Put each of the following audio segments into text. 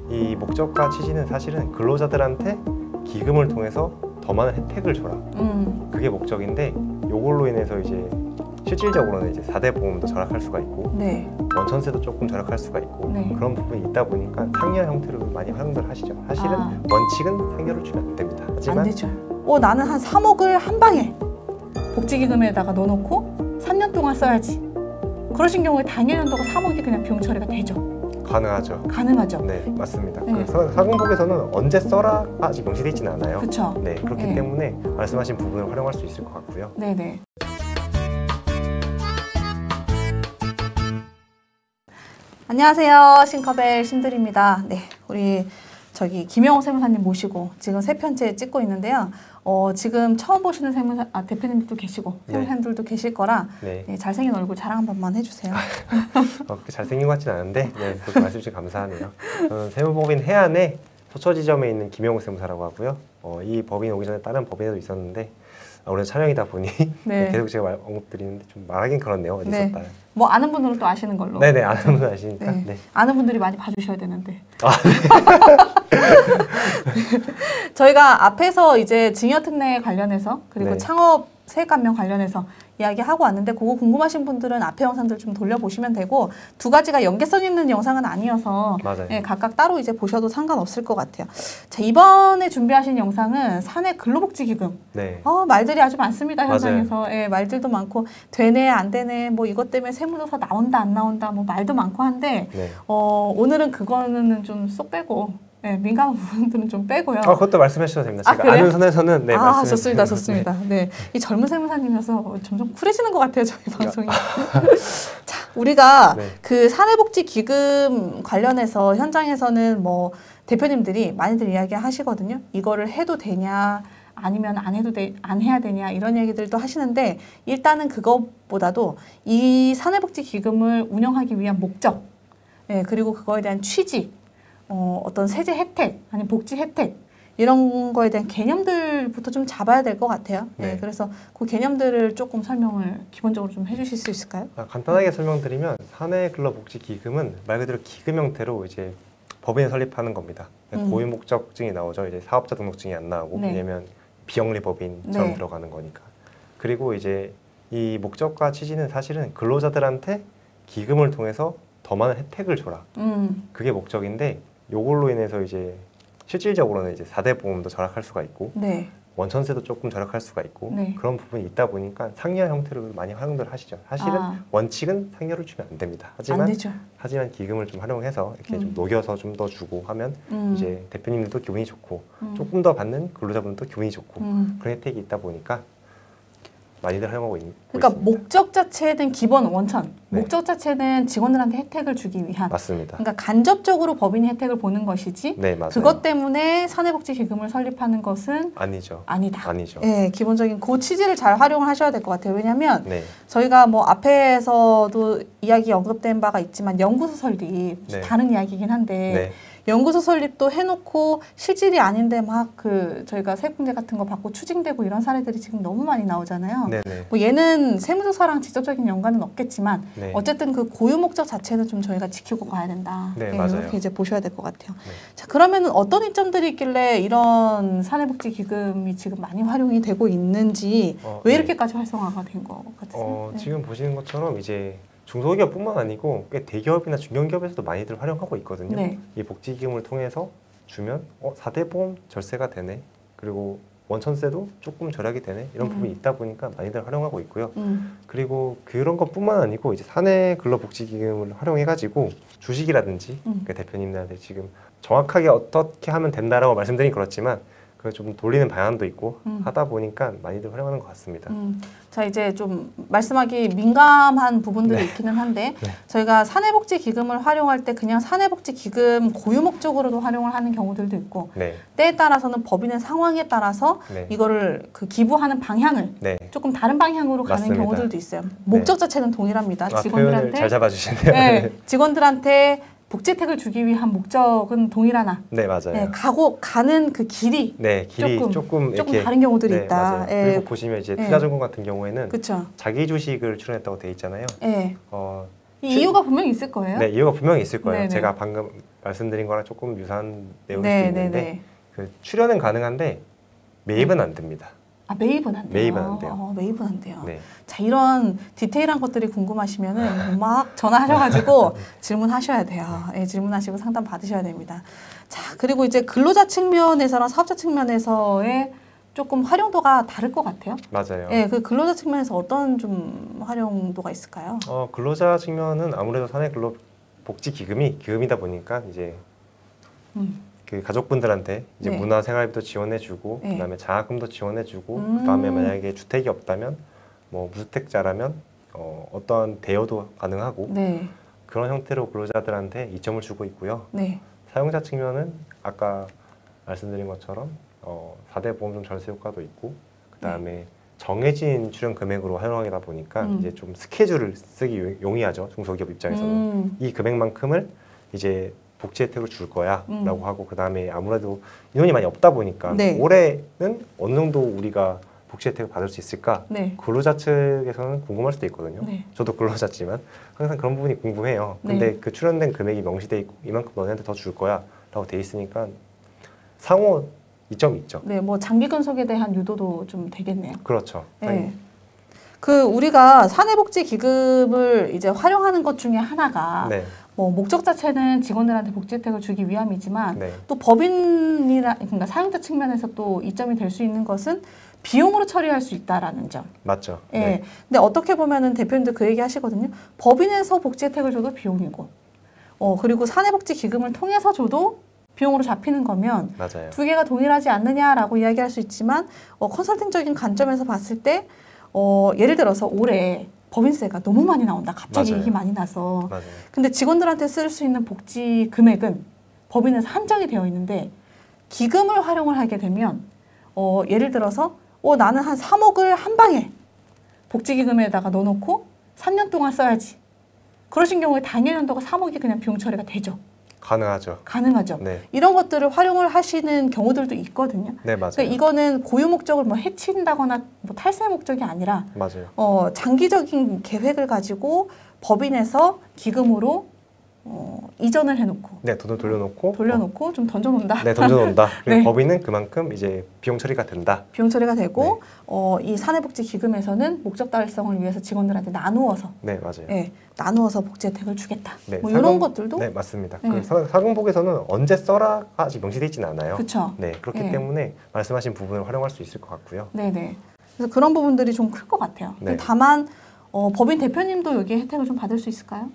이 목적과 취지는 사실은 근로자들한테 기금을 통해서 더 많은 혜택을 줘라. 그게 목적인데 요걸로 인해서 이제 실질적으로는 이제 4대 보험도 절약할 수가 있고 네. 원천세도 조금 절약할 수가 있고 네. 그런 부분이 있다 보니까 상여 형태로 많이 활용들 하시죠. 사실은 원칙은 상여를 주면 안 됩니다. 하지만 안 되죠. 나는 한 3억을 한 방에 복지기금에다가 넣어놓고 3년 동안 써야지. 그러신 경우에 당해연도가 3억이 그냥 비용 처리가 되죠. 가능하죠. 가능하죠. 네, 맞습니다. 네. 그래서 사공복에서는 언제 써라 아직 명시되어 있지는 않아요. 그렇죠. 네, 그렇기 네. 때문에 말씀하신 부분을 활용할 수 있을 것 같고요. 네네. 안녕하세요. 싱커벨 신들입니다. 네, 우리 김영호 세무사님 모시고 지금 3편째 찍고 있는데요. 지금 처음 보시는 대표님들도 계시고 세무사님들도 계실 거라 네. 네, 잘생긴 얼굴 자랑 한 번만 해주세요. 그렇게 잘생긴 것 같진 않은데 네, 그렇게 말씀 주셔서 감사하네요. 저는 세무법인 해안의 서초지점에 있는 김영호 세무사라고 하고요. 이 법인 오기 전에 다른 법인에도 있었는데 오늘 촬영이다 보니 네. 계속 제가 언급드리는데 좀 말하긴 그렇네요. 어디 네. 있었다. 뭐 아는 분들은 또 아시는 걸로. 네네, 아는 분들 아시니까. 네. 네. 아는 분들이 많이 봐주셔야 되는데. 네. 저희가 앞에서 이제 증여특례 관련해서 그리고 네. 창업 세액감면 관련해서 이야기하고 왔는데 그거 궁금하신 분들은 앞에 영상들 좀 돌려보시면 되고 두 가지가 연계성 있는 영상은 아니어서 네, 각각 따로 이제 보셔도 상관없을 것 같아요. 자, 이번에 준비하신 영상은 사내 근로복지기금. 네. 말들이 아주 많습니다. 현장에서. 예, 말들도 많고 되네 안 되네 뭐 이것 때문에 세무조사 나온다 안 나온다 뭐 말도 많고 한데 네. 오늘은 그거는 좀 쏙 빼고 네, 민감한 부분들은 좀 빼고요. 그것도 말씀해 주셔도 됩니다. 제가 아는 선에서는 네, 좋습니다. 좋습니다. 네. 이 젊은 세무사님이어서 점점 쿨해지는 것 같아요. 저희 방송이. 자, 우리가 네. 그 사내복지기금 관련해서 현장에서는 뭐 대표님들이 많이들 이야기하시거든요. 이거를 해도 되냐 아니면 안 해야 되냐 이런 얘기들도 하시는데 일단은 그것보다도 이 사내복지기금을 운영하기 위한 목적 네, 그리고 그거에 대한 취지 어떤 세제 혜택, 아니면 복지 혜택 이런 거에 대한 개념들부터 좀 잡아야 될 것 같아요. 네. 그래서 그 개념들을 조금 설명을 기본적으로 좀 해주실 수 있을까요? 간단하게 설명드리면 사내근로복지기금은 말 그대로 기금 형태로 이제 법인을 설립하는 겁니다. 고유 목적증이 나오죠. 이제 사업자 등록증이 안 나오고 네. 왜냐면 비영리 법인처럼 네. 들어가는 거니까. 그리고 이제 이 목적과 취지는 사실은 근로자들한테 기금을 통해서 더 많은 혜택을 줘라. 그게 목적인데 요걸로 인해서 이제 실질적으로는 이제 4대 보험도 절약할 수가 있고 네. 원천세도 조금 절약할 수가 있고 네. 그런 부분이 있다 보니까 상여 형태로 많이 활용들 하시죠. 사실은 원칙은 상여를 주면 안 됩니다. 하지만 기금을 좀 활용해서 이렇게 좀 녹여서 좀 더 주고 하면 이제 대표님들도 기분이 좋고 조금 더 받는 근로자분들도 기분이 좋고 그런 혜택이 있다 보니까 많이들 활용하고 그러니까 있습니다. 목적 자체는 기본 원천, 네. 목적 자체는 직원들한테 혜택을 주기 위한. 맞습니다. 그러니까 간접적으로 법인이 혜택을 보는 것이지. 네, 맞아요. 그것 때문에 사내복지기금을 설립하는 것은 아니죠. 아니다. 아니죠. 네, 기본적인 그 취지를 잘 활용을 하셔야 될 것 같아요. 왜냐하면 네. 저희가 뭐 앞에서도 이야기 언급된 바가 있지만 연구소 설립 네. 다른 이야기이긴 한데. 네. 연구소 설립도 해놓고 실질이 아닌데 막 저희가 세액공제 같은 거 받고 추징되고 이런 사례들이 지금 너무 많이 나오잖아요. 네네. 뭐 얘는 세무조사랑 직접적인 연관은 없겠지만 네. 어쨌든 그 고유 목적 자체는 좀 저희가 지키고 가야 된다. 네, 네, 맞아요. 이렇게 이제 보셔야 될 것 같아요. 네. 자, 그러면은 어떤 이점들이 있길래 이런 사내복지기금이 지금 많이 활용이 되고 있는지 왜 이렇게까지 활성화가 된 것 같으세요? 지금 보시는 것처럼 이제 중소기업뿐만 아니고 꽤 대기업이나 중견기업에서도 많이들 활용하고 있거든요. 네. 이 복지기금을 통해서 주면 4대 보험 절세가 되네. 그리고 원천세도 조금 절약이 되네. 이런 부분이 있다 보니까 많이들 활용하고 있고요. 그리고 그런 것뿐만 아니고 이제 사내 근로복지기금을 활용해가지고 주식이라든지 그러니까 대표님들한테 지금 정확하게 어떻게 하면 된다라고 말씀드리긴 그렇지만 그걸 좀 돌리는 방향도 있고 하다 보니까 많이들 활용하는 것 같습니다. 자, 이제 좀 말씀하기 민감한 부분들이 있기는 한데 저희가 사내복지기금을 활용할 때 그냥 사내복지기금 고유 목적으로도 활용을 하는 경우들도 있고 때에 따라서는 법인의 상황에 따라서 이거를 그 기부하는 방향을 조금 다른 방향으로 가는 맞습니다. 경우들도 있어요. 목적 자체는 동일합니다. 직원들한테 잘 잡아주시네요. 직원들한테 복지 혜택을 주기 위한 목적은 동일하나. 네, 맞아요. 네, 가는 그 길이, 조금 다른 경우들이 있다. 맞아요. 그리고 보시면 이제 투자증권 같은 경우에는 그쵸. 자기 주식을 출연했다고 돼 있잖아요. 이 이유가 분명히 있을 거예요. 네, 이유가 분명히 있을 거예요. 네네. 제가 방금 말씀드린 거랑 조금 유사한 내용일 네, 수도 있는데 네. 그 출연은 가능한데 매입은 안 됩니다. 아, 매입은 안 돼요? 매입은 안 돼요. 매입은 안 돼요. 네. 자, 이런 디테일한 것들이 궁금하시면은 막 전화하셔가지고 질문하셔야 돼요. 예, 질문하시고 상담 받으셔야 됩니다. 자, 그리고 이제 근로자 측면에서랑 사업자 측면에서의 조금 활용도가 다를 것 같아요. 맞아요. 예, 그 근로자 측면에서 어떤 좀 활용도가 있을까요? 근로자 측면은 아무래도 사내근로복지기금이 기금이다 보니까 이제 그 가족분들한테 이제 네. 문화생활비도 지원해주고 네. 그다음에 장학금도 지원해주고 그다음에 만약에 주택이 없다면 뭐 무주택자라면 어떠한 대여도 가능하고 네. 그런 형태로 근로자들한테 이점을 주고 있고요. 네. 사용자 측면은 아까 말씀드린 것처럼 4대 보험금 절세 효과도 있고 그다음에 정해진 출연 금액으로 활용하다 보니까 이제 좀 스케줄을 쓰기 용이하죠. 중소기업 입장에서는 이 금액만큼을 이제 복지 혜택으로 줄 거야 라고 하고 그다음에 아무래도 인원이 많이 없다 보니까 네. 올해는 어느 정도 우리가 복지 혜택을 받을 수 있을까? 네. 근로자 측에서는 궁금할 수도 있거든요. 네. 저도 근로자지만 항상 그런 부분이 궁금해요. 근데 네. 그 출연된 금액이 명시돼 있고 이만큼 너네한테 더 줄 거야 라고 돼 있으니까 상호 이점이 있죠. 네, 뭐 장기 근속에 대한 유도도 좀 되겠네요. 그렇죠. 네. 그 우리가 사내복지기금을 이제 활용하는 것 중에 하나가 네. 뭐 목적 자체는 직원들한테 복지 혜택을 주기 위함이지만 네. 또 그러니까 사용자 측면에서 또 이점이 될 수 있는 것은 비용으로 처리할 수 있다라는 점. 맞죠. 예. 네. 근데 어떻게 보면은 대표님도 그 얘기 하시거든요. 법인에서 복지 혜택을 줘도 비용이고, 그리고 사내복지기금을 통해서 줘도 비용으로 잡히는 거면 맞아요. 두 개가 동일하지 않느냐라고 이야기할 수 있지만 컨설팅적인 관점에서 봤을 때 예를 들어서 올해 법인세가 너무 많이 나온다. 갑자기 맞아요. 이익이 많이 나서. 맞아요. 근데 직원들한테 쓸 수 있는 복지 금액은 법인에서 한정이 되어 있는데 기금을 활용을 하게 되면 예를 들어서 나는 한 3억을 한 방에 복지기금에다가 넣어놓고 3년 동안 써야지. 그러신 경우에 당일 연도가 3억이 그냥 비용 처리가 되죠. 가능하죠. 가능하죠. 네. 이런 것들을 활용을 하시는 경우들도 있거든요. 네, 맞아요. 그러니까 이거는 고유 목적을 뭐 해친다거나 뭐 탈세 목적이 아니라 맞아요. 장기적인 계획을 가지고 법인에서 기금으로 이전을 해놓고 네, 돈을 돌려놓고 좀 던져놓는다. 네, 던져놓는다. 그리고 네. 법인은 그만큼 이제 비용 처리가 된다. 비용 처리가 되고 이 사내복지기금에서는 목적 달성을 위해서 직원들한테 나누어서 네, 맞아요. 네, 나누어서 복지 혜택을 주겠다. 네, 뭐 이런 것들도 네, 맞습니다. 네. 그 사금복에서는 언제 써라가 아직 명시되어 있지는 않아요. 그렇죠. 네, 그렇기 네. 때문에 말씀하신 부분을 활용할 수 있을 것 같고요. 네네. 그래서 그런 부분들이 좀 클 것 같아요. 네. 다만 법인 대표님도 여기에 혜택을 좀 받을 수 있을까요?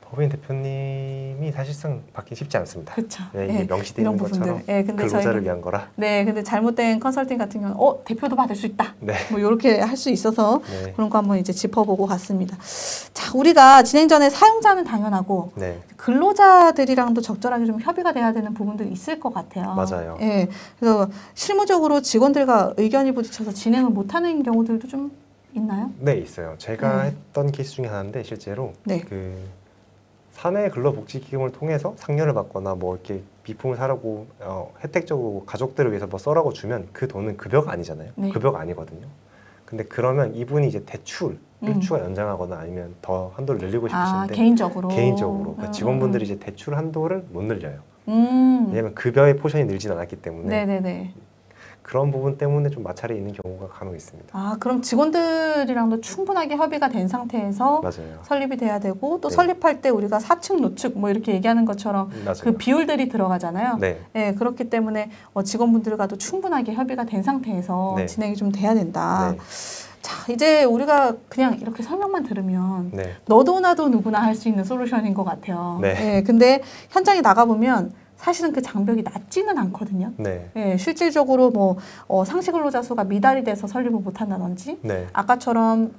법인 대표님이 사실상 받기 쉽지 않습니다. 그렇죠. 네, 이게 명시되어 있는 것처럼 근데 근로자를 위한 거라. 네, 근데 잘못된 컨설팅 같은 경우는 대표도 받을 수 있다. 네. 뭐 이렇게 할 수 있어서 네. 그런 거 한번 이제 짚어보고 갔습니다. 자, 우리가 진행 전에 사용자는 당연하고 네. 근로자들이랑도 적절하게 좀 협의가 돼야 되는 부분들이 있을 것 같아요. 맞아요. 예, 그래서 실무적으로 직원들과 의견이 부딪혀서 진행을 못하는 경우들도 좀 있나요? 네, 있어요. 제가 네. 했던 케이스 중에 하나인데 실제로 네. 그 사내 근로복지기금을 통해서 상여를 받거나 뭐 이렇게 비품을 사라고 혜택적으로 가족들을 위해서 뭐 써라고 주면 그 돈은 급여가 아니잖아요. 네. 급여가 아니거든요. 근데 그러면 이분이 이제 대출 일추가 연장하거나 아니면 더 한도를 늘리고 싶으신데 개인적으로 그러니까 직원분들이 이제 대출 한도를 못 늘려요. 음. 왜냐하면 급여의 포션이 늘진 않았기 때문에 네네네. 그런 부분 때문에 좀 마찰이 있는 경우가 간혹 있습니다. 아, 그럼 직원들이랑도 충분하게 협의가 된 상태에서 맞아요. 설립이 돼야 되고 또 네. 설립할 때 우리가 사측, 노측 뭐 이렇게 얘기하는 것처럼 맞아요. 그 비율들이 들어가잖아요. 네. 네, 그렇기 때문에 직원분들과도 충분하게 협의가 된 상태에서 네. 진행이 좀 돼야 된다. 네. 자, 이제 우리가 그냥 이렇게 설명만 들으면 네. 너도 나도 누구나 할 수 있는 솔루션인 것 같아요. 네. 근데 현장에 나가보면 사실은 그 장벽이 낮지는 않거든요. 네. 예, 실질적으로 뭐 상시 근로자 수가 미달이 돼서 설립을 못한다든지 네. 아까처럼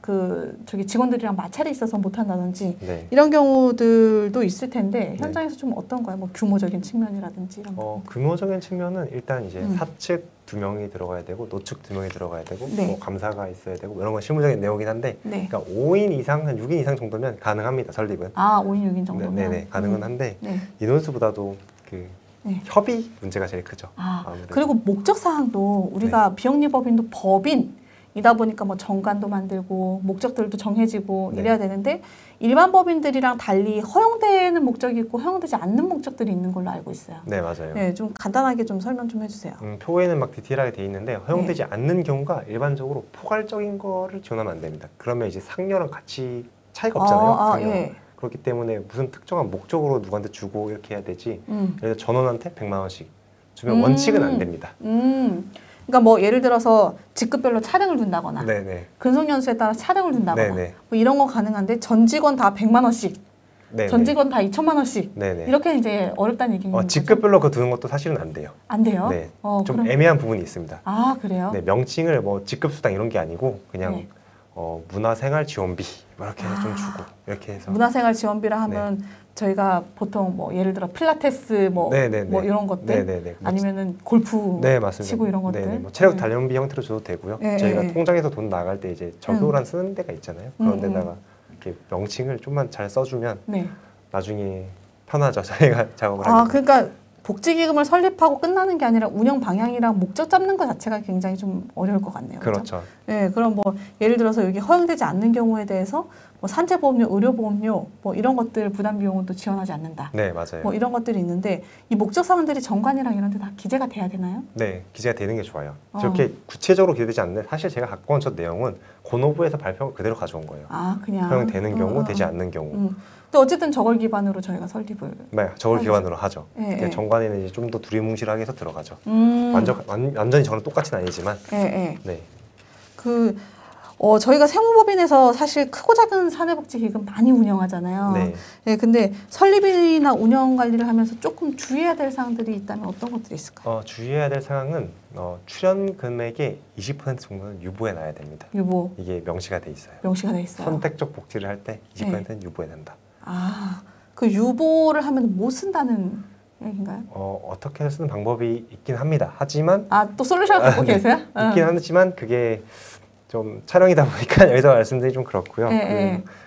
직원들이랑 마찰이 있어서 못한다든지 네. 이런 경우들도 있을 텐데 현장에서 좀 어떤가요? 뭐 규모적인 측면이라든지 이런 거. 규모적인 측면은 일단 이제 음. 사측 2명이 들어가야 되고 노측 2명이 들어가야 되고 네. 뭐 감사가 있어야 되고 이런 건 실무적인 내용이긴 한데 네. 그러니까 5인 이상, 한 6인 이상 정도면 가능합니다. 설립은. 5인, 6인 정도면? 네네 가능은 한데 네. 인원수보다도 그 네. 협의 문제가 제일 크죠. 아무래도. 그리고 목적 사항도 우리가 비영리법인도 법인 이다 보니까 뭐 정관도 만들고 목적들도 정해지고 네. 이래야 되는데 일반 법인들이랑 달리 허용되는 목적이 있고 허용되지 않는 목적들이 있는 걸로 알고 있어요. 네, 맞아요. 네, 좀 간단하게 좀 설명 좀 해주세요. 표에는 막 디테일하게 돼 있는데 허용되지 네. 않는 경우가 일반적으로 포괄적인 거를 지원하면 안 됩니다. 그러면 이제 상여랑 같이 차이가 없잖아요. 상여랑. 예. 그렇기 때문에 무슨 특정한 목적으로 누구한테 주고 이렇게 해야 되지. 그래서 전원한테 100만 원씩 주면 원칙은 안 됩니다. 그러니까 뭐 예를 들어서 직급별로 차등을 둔다거나 네네. 근속연수에 따라 차등을 둔다거나 네네. 뭐 이런 거 가능한데 전 직원 다 100만 원씩 네네. 전 직원 다 2천만 원씩 네네. 이렇게 이제 어렵다는 얘기인 거죠? 직급별로 그거 두는 것도 사실은 안 돼요. 안 돼요? 네. 좀 그럼... 애매한 부분이 있습니다. 아 그래요? 네, 명칭을 뭐 직급수당 이런 게 아니고 그냥 네. 문화생활지원비 이렇게 좀 주고 이렇게 해서 문화생활지원비라 하면 저희가 보통 뭐 예를 들어 필라테스 뭐 이런 것들 네네네. 아니면은 골프 네, 맞습니다. 치고 이런 것들 네네. 뭐 체력 단련비 형태로 줘도 되고요. 네, 저희가 네. 통장에서 돈 나갈 때 이제 적용을 쓰는 데가 있잖아요. 그런 데다가 이렇게 명칭을 좀만 잘 써주면 네. 나중에 편하죠. 저희가 작업을 하기. 그러니까 복지기금을 설립하고 끝나는 게 아니라 운영 방향이랑 목적 잡는 것 자체가 굉장히 좀 어려울 것 같네요. 그렇죠. 네, 그럼 뭐 예를 들어서 여기 허용되지 않는 경우에 대해서 뭐 산재보험료, 의료보험료 뭐 이런 것들 부담 비용은 또 지원하지 않는다. 네, 맞아요. 뭐 이런 것들이 있는데 이 목적 사항들이 정관이랑 이런 데 다 기재가 돼야 되나요? 네, 기재가 되는 게 좋아요. 저렇게 구체적으로 기재되지 않는데 사실 제가 갖고 온 저 내용은 고노부에서 발표한 그대로 가져온 거예요. 그냥 허용되는 경우, 되지 않는 경우. 근데 어쨌든 저걸 기반으로 저희가 설립을 네, 저걸 기반으로 하죠. 예, 정관에는 이제 좀 더 두리뭉실하게 해서 들어가죠. 완전히 저는 똑같진 아니지만. 네. 네. 저희가 세무법인에서 사실 크고 작은 사내복지기금 많이 운영하잖아요. 네. 네, 근데 설립이나 운영 관리를 하면서 조금 주의해야 될 사항들이 있다면 어떤 것들이 있을까요? 주의해야 될 사항은 출연 금액의 20% 정도는 유보해 놔야 됩니다. 유보. 이게 명시가 돼 있어요. 명시가 돼 있어요. 선택적 복지를 할 때 20%는 유보해야 된다. 그 유보를 하면 못 쓴다는 얘기인가요? 어떻게 쓰는 방법이 있긴 합니다. 하지만 또 솔루션을 갖고 계세요? 있긴 하지만 그게 좀 촬영이다 보니까 여기서 말씀드리기 좀 그렇고요.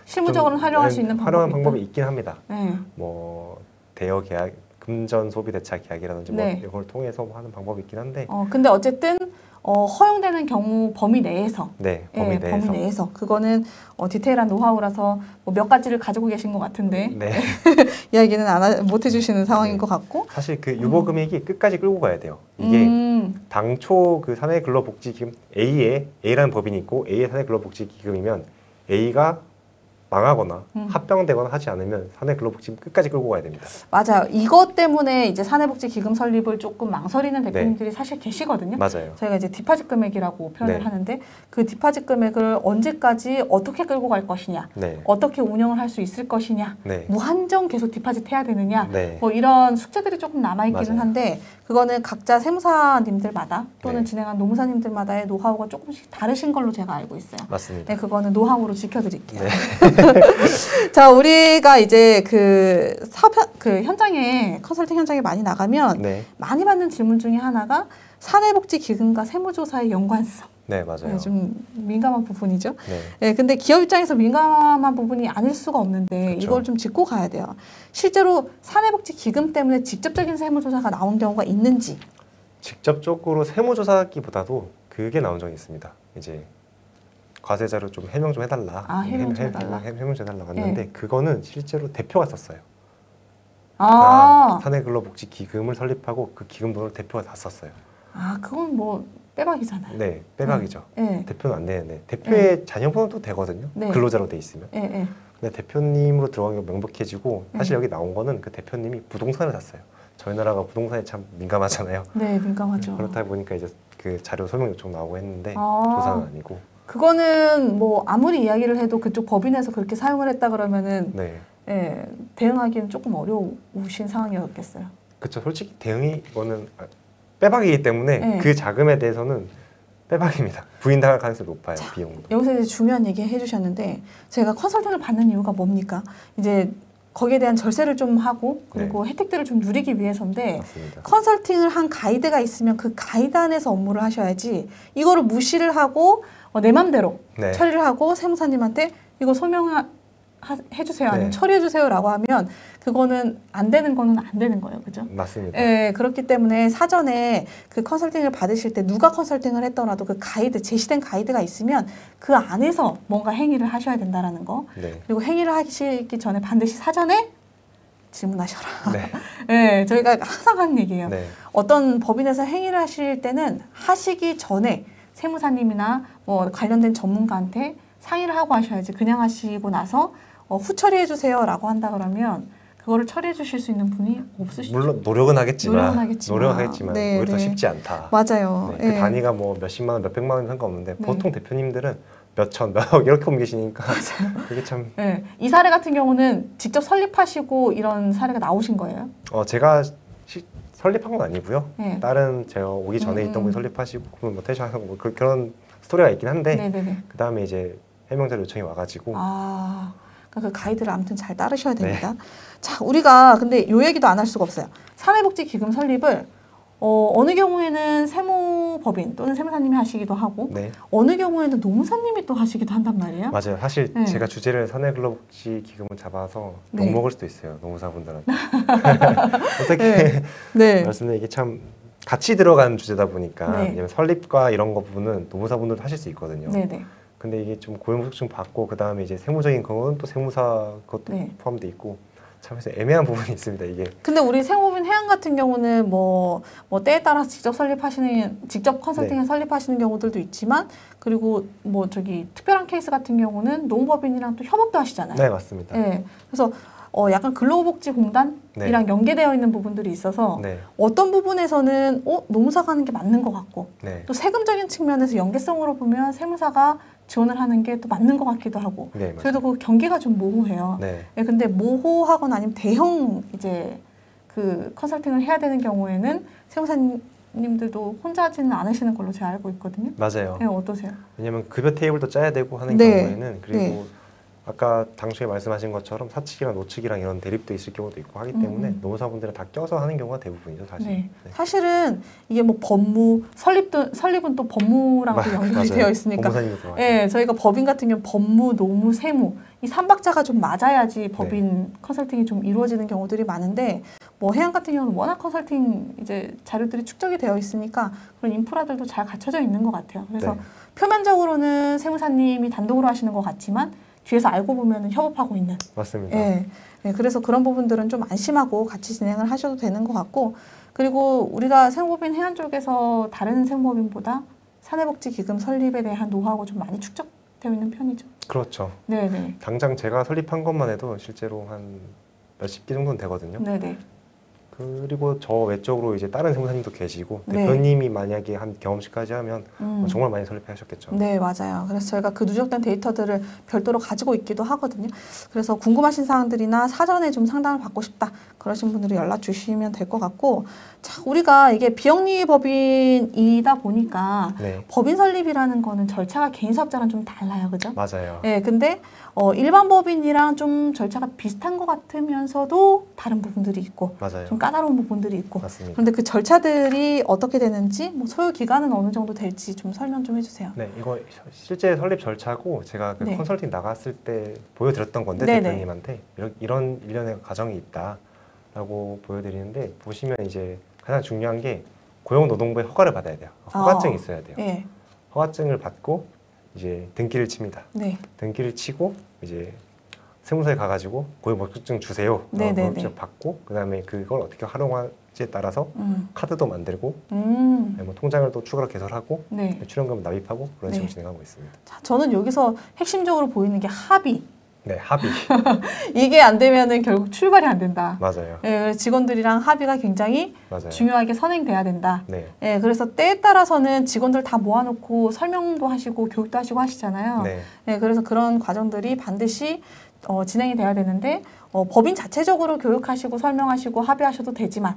실무적으로는 활용할 수 있는 활용한 방법이 있긴 합니다. 네. 뭐 대여 계약, 금전 소비 대차 계약이라든지 뭐 이걸 통해서 뭐 하는 방법이 있긴 한데. 근데 어쨌든 허용되는 경우 범위 내에서. 네, 범위 내에서. 그거는 디테일한 노하우라서 뭐 몇 가지를 가지고 계신 것 같은데 네. 이야기는 못 해주시는 상황인 것 같고. 사실 그 유보 금액이 끝까지 끌고 가야 돼요. 이게 당초 그 사내근로복지기금 A라는 법인이 있고 A의 사내근로복지기금이면 A가 망하거나 합병되거나 하지 않으면 사내근로복지금 끝까지 끌고 가야 됩니다. 맞아요. 이것 때문에 이제 사내복지기금 설립을 조금 망설이는 대표님들이 사실 계시거든요. 맞아요. 저희가 이제 디파짓 금액이라고 표현을 하는데 그 디파짓 금액을 언제까지 어떻게 끌고 갈 것이냐, 어떻게 운영을 할 수 있을 것이냐, 무한정 계속 디파짓 해야 되느냐, 뭐 이런 숙제들이 조금 남아있기는 한데 그거는 각자 세무사님들마다 또는 진행한 노무사님들마다의 노하우가 조금씩 다르신 걸로 제가 알고 있어요. 맞습니다. 네, 그거는 노하우로 지켜드릴게요. 자, 우리가 이제 그 현장에 컨설팅 현장에 많이 나가면 많이 받는 질문 중에 하나가 사내복지기금과 세무조사의 연관성. 네, 맞아요. 좀 민감한 부분이죠. 네, 근데 기업 입장에서 민감한 부분이 아닐 수가 없는데 이걸 좀 짚고 가야 돼요. 실제로 사내복지기금 때문에 직접적인 세무조사가 나온 경우가 있는지. 직접적으로 세무조사기보다도 그게 나온 적이 있습니다. 이제 과세자료 좀 해명 좀 해달라. 해명 좀 해달라 왔는데 그거는 실제로 대표가 썼어요. 사내근로복지기금을 설립하고 그 기금 돈을 대표가 다 썼어요. 그건 뭐 빼박이잖아요. 네, 빼박이죠. 대표는 안 되는데 대표의 자녀번호도 되거든요. 근로자로 돼 있으면. 근데 대표님으로 들어가는 게 명백해지고 사실 여기 나온 거는 그 대표님이 부동산을 샀어요. 저희 나라가 부동산에 참 민감하잖아요. 네, 민감하죠. 그렇다 보니까 이제 그 자료 설명 요청 나오고 했는데 조사는 아니고. 그거는 뭐 아무리 이야기를 해도 그쪽 법인에서 그렇게 사용을 했다 그러면은 대응하기는 조금 어려우신 상황이었겠어요. 그렇죠. 솔직히 대응이 이거는 빼박이기 때문에 그 자금에 대해서는 빼박입니다. 부인당할 가능성이 높아요. 비용도. 여기서 이제 중요한 얘기 해주셨는데 제가 컨설팅을 받는 이유가 뭡니까? 이제 거기에 대한 절세를 좀 하고 그리고 혜택들을 좀 누리기 위해서인데 맞습니다. 컨설팅을 한 가이드가 있으면 그 가이드 안에서 업무를 하셔야지 이거를 무시를 하고 내 맘대로 처리를 하고 세무사님한테 이거 해주세요, 아니면 네. 처리해주세요라고 하면 그거는 안 되는 거는 안 되는 거예요, 그죠? 맞습니다. 예, 그렇기 때문에 사전에 그 컨설팅을 받으실 때 누가 컨설팅을 했더라도 그 가이드, 제시된 가이드가 있으면 그 안에서 뭔가 행위를 하셔야 된다라는 거. 네. 그리고 행위를 하시기 전에 반드시 사전에 질문하셔라. 네. 예, 저희가 항상 하는 얘기예요. 네. 어떤 법인에서 행위를 하실 때는 하시기 전에 세무사님이나 뭐 관련된 전문가한테 상의를 하고 하셔야지. 그냥 하시고 나서 후처리해 주세요라고 한다 그러면 그거를 처리해 주실 수 있는 분이 없으시죠. 물론 노력은 하겠지만 네, 오히려 더 네. 쉽지 않다. 맞아요. 네, 그 예. 단위가 뭐 몇십만 원, 몇백만 원 상관없는데 네. 보통 대표님들은 몇천, 몇억 이렇게 옮기시니까 맞아요. 그게 참 예. 이 사례 같은 경우는 직접 설립하시고 이런 사례가 나오신 거예요? 제가 설립한 건 아니고요. 네. 다른 제가 오기 전에 있던 분이 설립하시고 그분 뭐 퇴사하고 뭐 그런 스토리가 있긴 한데 네네네. 그 다음에 이제 해명자료 요청이 와가지고 그러니까 그 가이드를 아무튼 잘 따르셔야 됩니다. 네. 자, 우리가 근데 요 얘기도 안 할 수가 없어요. 사회복지기금 설립을 어느 경우에는 세무법인 또는 세무사님이 하시기도 하고 네. 어느 경우에는 노무사님이 또 하시기도 한단 말이에요. 맞아요. 사실 네. 제가 주제를 사내근로복지기금을 잡아서 네. 욕먹을 수도 있어요. 노무사분들한테. 어떻게 네. 네. 말씀드리면 이게 참 같이 들어간 주제다 보니까 네. 왜냐면 설립과 이런 거 부분은 노무사분들도 하실 수 있거든요. 네네. 근데 이게 좀 고용소득증 받고 그 다음에 이제 세무적인 그건 또 세무사 그것도 네. 포함돼 있고 참 그래서 애매한 부분이 있습니다. 이게. 근데 우리 세무법인 해양 같은 경우는 뭐 때에 따라서 직접 컨설팅에 네. 설립하시는 경우들도 있지만 그리고 뭐 특별한 케이스 같은 경우는 노무법인이랑 또 협업도 하시잖아요. 네, 맞습니다. 네. 그래서 약간 근로복지공단이랑 네. 연계되어 있는 부분들이 있어서 네. 어떤 부분에서는 노무사가 하는 게 맞는 것 같고 네. 또 세금적인 측면에서 연계성으로 보면 세무사가 지원을 하는 게 또 맞는 것 같기도 하고 네, 저희도 그 경계가 좀 모호해요. 네. 네, 근데 모호하거나 아니면 대형 이제 그 컨설팅을 해야 되는 경우에는 세무사님들도 혼자 하지는 않으시는 걸로 제가 알고 있거든요. 맞아요. 네, 어떠세요? 왜냐면 급여 테이블도 짜야 되고 하는 네. 경우에는 그리고 네. 아까 당초에 말씀하신 것처럼 사측이랑 노측이랑 이런 대립도 있을 경우도 있고 하기 때문에 노무사분들은 다 껴서 하는 경우가 대부분이죠, 사실. 네. 네. 사실은 이게 뭐 법무 설립은 또 법무랑 또 연결이 되어 있으니까. 법무사님도 들어가죠. 네, 저희가 법인 같은 경우 법무, 노무, 세무 이 3박자가 좀 맞아야지 법인 컨설팅이 좀 이루어지는 경우들이 많은데 뭐 해양 같은 경우는 워낙 컨설팅 이제 자료들이 축적이 되어 있으니까 그런 인프라들도 잘 갖춰져 있는 것 같아요. 그래서 네. 표면적으로는 세무사님이 단독으로 하시는 것 같지만 뒤에서 알고 보면 협업하고 있는. 맞습니다. 네. 네, 그래서 그런 부분들은 좀 안심하고 같이 진행을 하셔도 되는 것 같고 그리고 우리가 세무법인 해안 쪽에서 다른 세무법인보다 사내복지기금 설립에 대한 노하우가 좀 많이 축적되어 있는 편이죠. 그렇죠. 네네. 당장 제가 설립한 것만 해도 실제로 한 몇십 개 정도는 되거든요. 네네. 그리고 저 외적으로 이제 다른 세무사님도 계시고 네. 대표님이 만약에 한 경험치까지 하면 정말 많이 설립하셨겠죠. 네, 맞아요. 그래서 저희가 그 누적된 데이터들을 별도로 가지고 있기도 하거든요. 그래서 궁금하신 사항들이나 사전에 좀 상담을 받고 싶다 그러신 분들이 연락 주시면 될 것 같고 자, 우리가 이게 비영리 법인이다 보니까 네. 법인 설립이라는 거는 절차가 개인 사업자랑 좀 달라요. 그죠? 맞아요. 네, 근데 일반 법인이랑 좀 절차가 비슷한 것 같으면서도 다른 부분들이 있고 맞아요. 좀 까다로운 부분들이 있고 맞습니다. 그런데 그 절차들이 어떻게 되는지 뭐 소요 기간은 어느 정도 될지 좀 설명 좀 해주세요. 네, 이거 실제 설립 절차고 제가 그 네. 컨설팅 나갔을 때 보여드렸던 건데 네네. 대표님한테 이런 일련의 과정이 있다라고 보여드리는데 보시면 이제 가장 중요한 게 고용노동부의 허가를 받아야 돼요. 허가증이 있어야 돼요. 네. 허가증을 받고 이제 등기를 칩니다. 네. 등기를 치고 이제 세무서에 가가지고 고용목적증 주세요. 고용목적증 받고 그 다음에 그걸 어떻게 활용할지에 따라서 카드도 만들고 뭐 통장을 또 추가로 개설하고 네. 출연금 납입하고 그런 식으로 네. 진행하고 있습니다. 자, 저는 여기서 핵심적으로 보이는 게 합의. 네, 합의. 이게 안 되면은 결국 출발이 안 된다. 맞아요. 네, 직원들이랑 합의가 굉장히 맞아요. 중요하게 선행돼야 된다. 네. 네, 그래서 때에 따라서는 직원들 다 모아놓고 설명도 하시고 교육도 하시고 하시잖아요. 네. 네, 그래서 그런 과정들이 반드시 진행이 돼야 되는데 법인 자체적으로 교육하시고 설명하시고 합의하셔도 되지만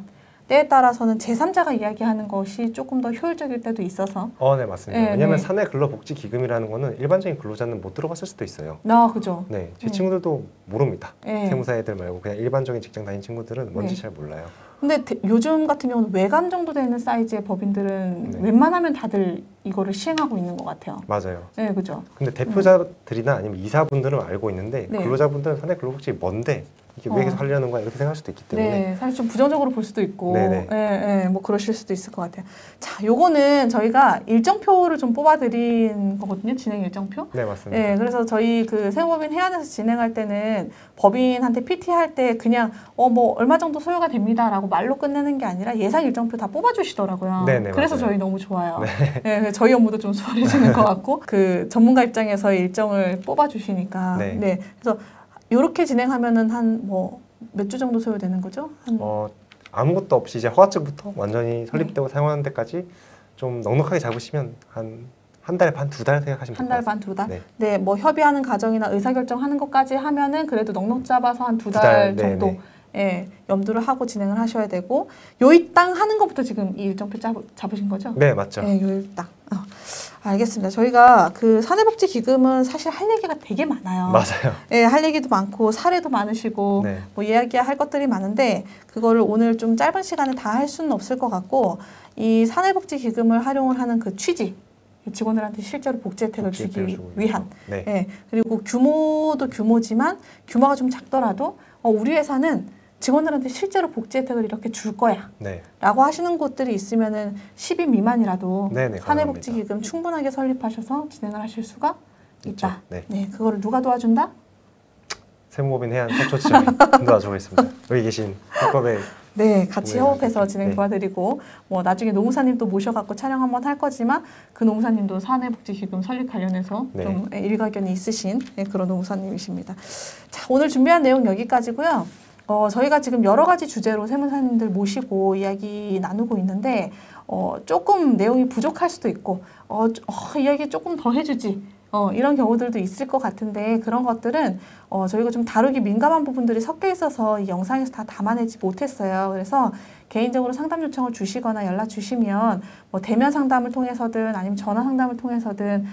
때에 따라서는 제3자가 이야기하는 것이 조금 더 효율적일 때도 있어서 네, 맞습니다. 네, 왜냐하면 네. 사내근로복지기금이라는 거는 일반적인 근로자는 못 들어봤을 수도 있어요. 그죠. 네, 제 친구들도 모릅니다. 네. 세무사 애들 말고 그냥 일반적인 직장 다닌 친구들은 뭔지 네. 잘 몰라요. 근데 요즘 같은 경우는 외감 정도 되는 사이즈의 법인들은 네. 웬만하면 다들 이거를 시행하고 있는 것 같아요. 맞아요. 네, 그죠. 근데 대표자들이나 아니면 이사분들은 알고 있는데 네. 근로자분들은 사내근로복지 뭔데 이게 왜 계속 하려는 거야 이렇게 생각할 수도 있기 때문에 네, 사실 좀 부정적으로 볼 수도 있고, 네네. 뭐 그러실 수도 있을 것 같아요. 자, 요거는 저희가 일정표를 좀 뽑아드린 거거든요, 진행 일정표. 네, 맞습니다. 네, 그래서 저희 그 세무법인 해안에서 진행할 때는 법인한테 PT 할 때 그냥 뭐 얼마 정도 소요가 됩니다라고 말로 끝내는 게 아니라 예상 일정표 다 뽑아주시더라고요. 네네, 그래서 맞아요. 저희 너무 좋아요. 네, 저희 업무도 좀 수월해지는 것 같고 그 전문가 입장에서 일정을 뽑아주시니까. 네. 그래서 이렇게 진행하면은 한 뭐 몇 주 정도 소요되는 거죠? 아무것도 없이 이제 허가증부터 완전히 설립되고 사용하는 데까지 좀 넉넉하게 잡으시면 한 달 반, 2달 생각하시면 한 될 것 달 같습니다. 반, 2달? 네. 네, 뭐 협의하는 과정이나 의사결정하는 것까지 하면은 그래도 넉넉 잡아서 한 2달 달, 정도 네네. 예, 염두를 하고 진행을 하셔야 되고 요일당 하는 것부터 지금 이 일정표 잡으신 거죠? 네, 맞죠. 예, 요일당. 알겠습니다. 저희가 그 사내복지기금은 사실 할 얘기가 되게 많아요. 맞아요. 예, 할 얘기도 많고 사례도 많으시고 네. 뭐 이야기할 것들이 많은데 그거를 오늘 좀 짧은 시간에 다 할 수는 없을 것 같고 이 사내복지기금을 활용을 하는 그 취지 직원들한테 실제로 복지 혜택을 주기 위한 네. 예, 그리고 규모도 규모지만 규모가 좀 작더라도 우리 회사는 직원들한테 실제로 복지 혜택을 이렇게 줄 거야 네. 라고 하시는 곳들이 있으면은 10인 미만이라도 네네, 사내복지기금 충분하게 설립하셔서 진행을 하실 수가 있다. 네. 네, 그거를 누가 도와준다? 세무법인 해안 서초지점이 도와주겠습니다. 여기 계신 특법의 네, 같이 협업해서 진행 네. 도와드리고 뭐 나중에 노무사님 또 모셔갖고 촬영 한번 할 거지만 그 노무사님도 사내복지기금 설립 관련해서 네. 좀 일가견이 있으신 그런 노무사님이십니다. 자, 오늘 준비한 내용 여기까지고요. 저희가 지금 여러 가지 주제로 세무사님들 모시고 이야기 나누고 있는데 조금 내용이 부족할 수도 있고 이야기 조금 더 해주지 이런 경우들도 있을 것 같은데 그런 것들은 저희가 좀 다루기 민감한 부분들이 섞여 있어서 이 영상에서 다 담아내지 못했어요. 그래서 개인적으로 상담 요청을 주시거나 연락 주시면 뭐 대면 상담을 통해서든 아니면 전화 상담을 통해서든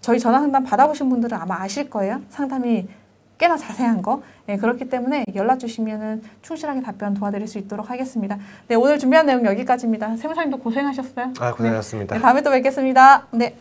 저희 전화 상담 받아보신 분들은 아마 아실 거예요. 상담이 꽤나 자세한 거. 네, 그렇기 때문에 연락 주시면은 충실하게 답변 도와드릴 수 있도록 하겠습니다. 네, 오늘 준비한 내용 여기까지입니다. 세무사님도 고생하셨어요. 고생하셨습니다. 네, 다음에 또 뵙겠습니다. 네.